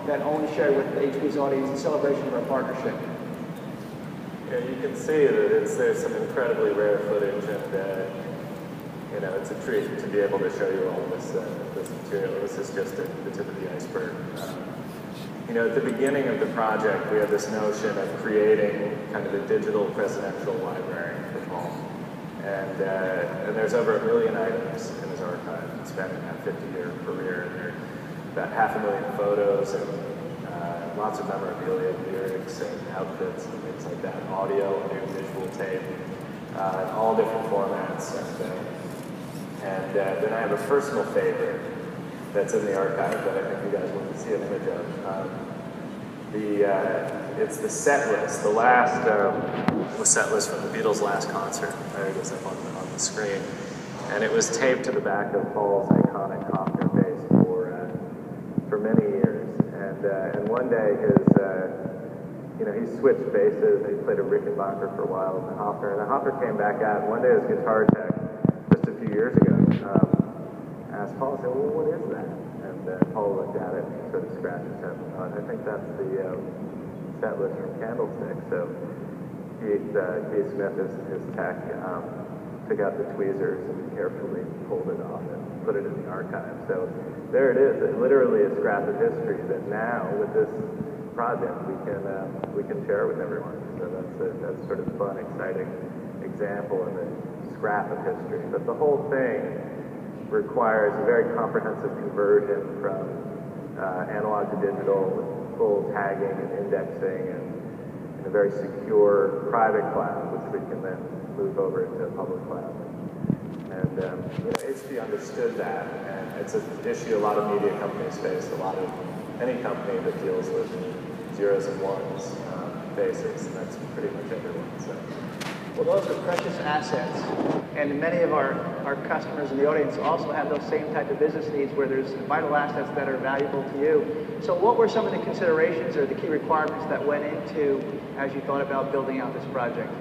that I want to share with HP's audience in celebration of our partnership? Yeah, you can see that there's some incredibly rare footage, and you know, it's a treat to be able to show you all this material. This is just the tip of the iceberg. You know, at the beginning of the project, we had this notion of creating kind of a digital presidential library for Paul. And there's over 1 million items in his archive, spanning that 50-year career. And there are about 500,000 photos and lots of memorabilia, lyrics and outfits and things like that, audio and visual tape, in all different formats. And then I have a personal favorite that's in the archive that I think you guys want to see an image of. It's the set list, the set list from the Beatles' last concert. There it is up on the screen. And it was taped to the back of Paul's iconic Hofner bass for many years. And one day he switched basses. He played a Rickenbacker for a while in the Hofner. And the Hofner came back out, and one day his guitar tech, just a few years ago, asked Paul, said, well, what is that? And Paul looked at it and sort of scratched his head and thought, I think that's the set list from Candlestick. So Keith Smith, his tech, took out the tweezers and carefully pulled it off and put it in the archive. So there it is. It literally is a scrap of history that now, with this project, we can share with everyone. So that's sort of fun, exciting example of a scrap of history. But the whole thing requires a very comprehensive conversion from analog to digital with full tagging and indexing and a very secure private cloud, which we can then move over into a public cloud. And HP understood that, and it's an issue a lot of media companies face, any company that deals with zeros and ones faces, and that's pretty much everyone. So. Well, those are precious assets, and many of our customers in the audience also have those same type of business needs where there's vital assets that are valuable to you. So what were some of the considerations or the key requirements that went into as you thought about building out this project?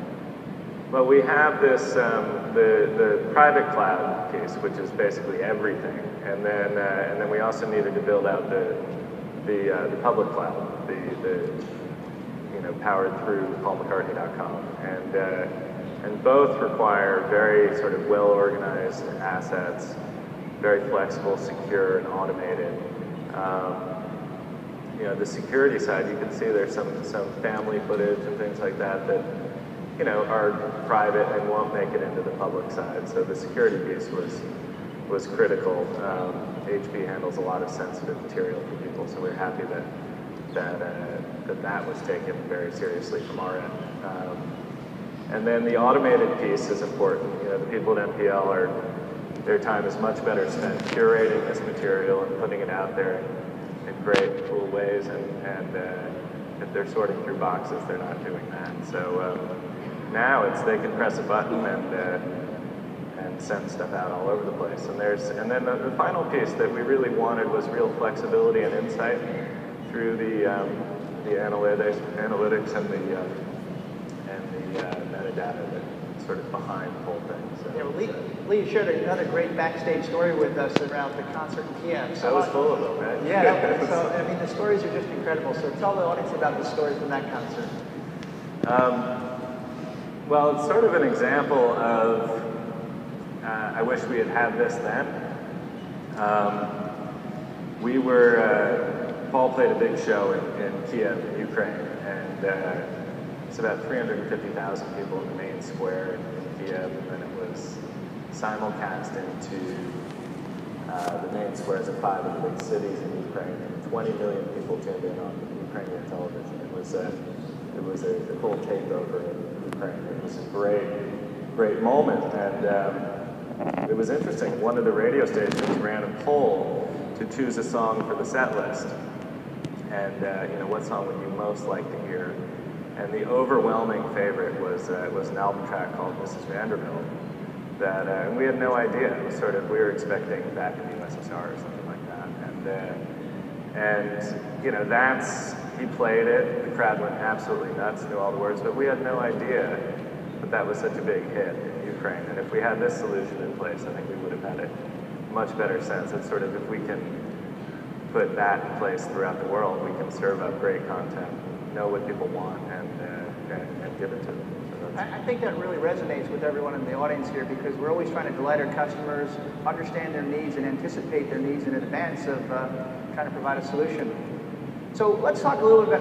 Well, we have this, the private cloud piece, which is basically everything, and then we also needed to build out the public cloud, powered through paulmccartney.com, and both require very sort of well-organized assets, very flexible, secure, and automated. The security side, you can see there's some family footage and things like that are private and won't make it into the public side. So the security piece was critical. HP handles a lot of sensitive material for people, so we're happy that was taken very seriously from our end. And then the automated piece is important. The people at MPL their time is much better spent curating this material and putting it out there in great, cool ways. And if they're sorting through boxes, they're not doing that. So now they can press a button and send stuff out all over the place. And then the final piece that we really wanted was real flexibility and insight through the analytics and the metadata that's sort of behind the whole thing. So. Yeah, well, Lee shared another great backstage story with us around the concert in Kiev. So I was full of them, right? Yeah, the stories are just incredible. So tell the audience about the story from that concert. Well, it's sort of an example of, I wish we had this then. Paul played a big show in Kiev, in Ukraine, and it's about 350,000 people in the main square in Kiev, and then it was simulcast into the main squares of 5 of the big cities in Ukraine. 20 million people tuned in on Ukrainian television. It was a full takeover of Ukraine. It was a great moment, and it was interesting. One of the radio stations ran a poll to choose a song for the set list. And what song would you most like to hear? And the overwhelming favorite was an album track called Mrs. Vanderbilt. And we had no idea. It was sort of, we were expecting Back in the USSR or something like that. And he played it. The crowd went absolutely nuts, knew all the words, but we had no idea that was such a big hit in Ukraine. And if we had this solution in place, I think we would have had a much better sense. It's sort of, if we can put that in place throughout the world. We can serve up great content, know what people want, and give it to them. So I think that really resonates with everyone in the audience here, because we're always trying to delight our customers, understand their needs, and anticipate their needs in advance of trying to provide a solution. So let's talk a little bit about